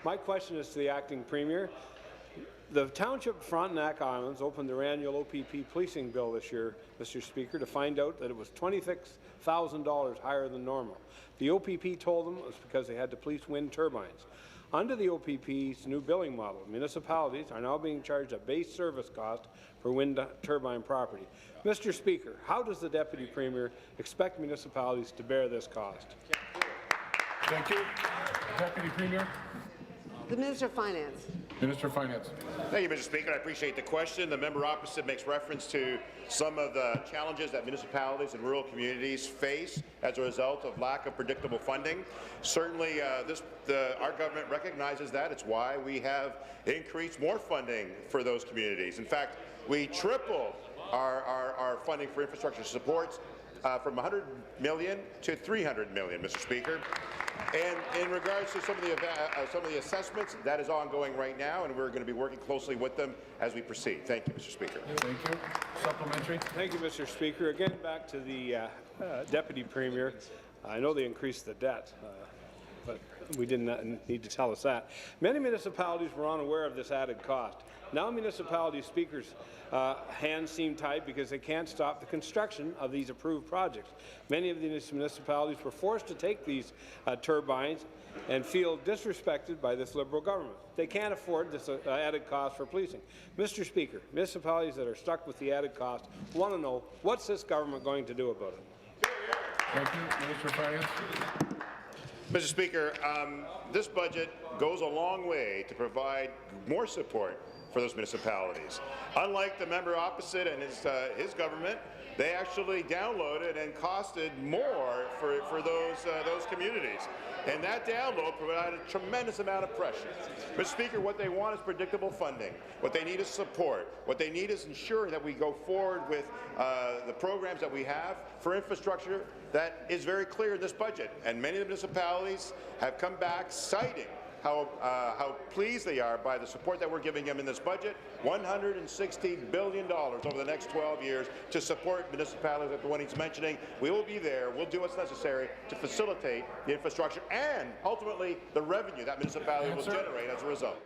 My question is to the acting premier. The Township of Frontenac Islands opened their annual OPP policing bill this year, Mr. Speaker, to find out that it was $26,000 higher than normal. The OPP told them it was because they had to police wind turbines. Under the OPP's new billing model, municipalities are now being charged a base service cost for wind turbine property. Mr. Speaker, how does the Deputy Premier expect municipalities to bear this cost? Thank you. Deputy Premier. The Minister of Finance. Minister of Finance. Thank you, Mr. Speaker. I appreciate the question. The member opposite makes reference to some of the challenges that municipalities and rural communities face as a result of lack of predictable funding. Certainly, our government recognizes that. It's why we have increased more funding for those communities. In fact, we tripled our funding for infrastructure supports from $100 million to $300 million, Mr. Speaker. And in regards to some of the assessments, that is ongoing right now, and we're going to be working closely with them as we proceed. Thank you, Mr. Speaker. Thank you. Supplementary. Thank you, Mr. Speaker. Again, back to the Deputy Premier. I know they increased the debt, but we didn't need to tell us that. Many municipalities were unaware of this added cost. Now municipality speakers' hands seem tied because they can't stop the construction of these approved projects. Many of these municipalities were forced to take these turbines and feel disrespected by this Liberal government. They can't afford this added cost for policing. Mr. Speaker, municipalities that are stuck with the added cost want to know, what's this government going to do about it? Thank you. Minister of Finance. Mr. Speaker, this budget goes a long way to provide more support for those municipalities. Unlike the member opposite and his government, they actually downloaded and costed more for those communities. And that download provided a tremendous amount of pressure. Mr. Speaker, what they want is predictable funding. What they need is support. What they need is ensuring that we go forward with the programs that we have for infrastructure that is very clear in this budget. And many of the municipalities have come back citing how pleased they are by the support that we're giving them in this budget, $160 billion over the next 12 years to support municipalities like the one he's mentioning. We will be there. We'll do what's necessary to facilitate the infrastructure and ultimately the revenue that municipality will generate as a result.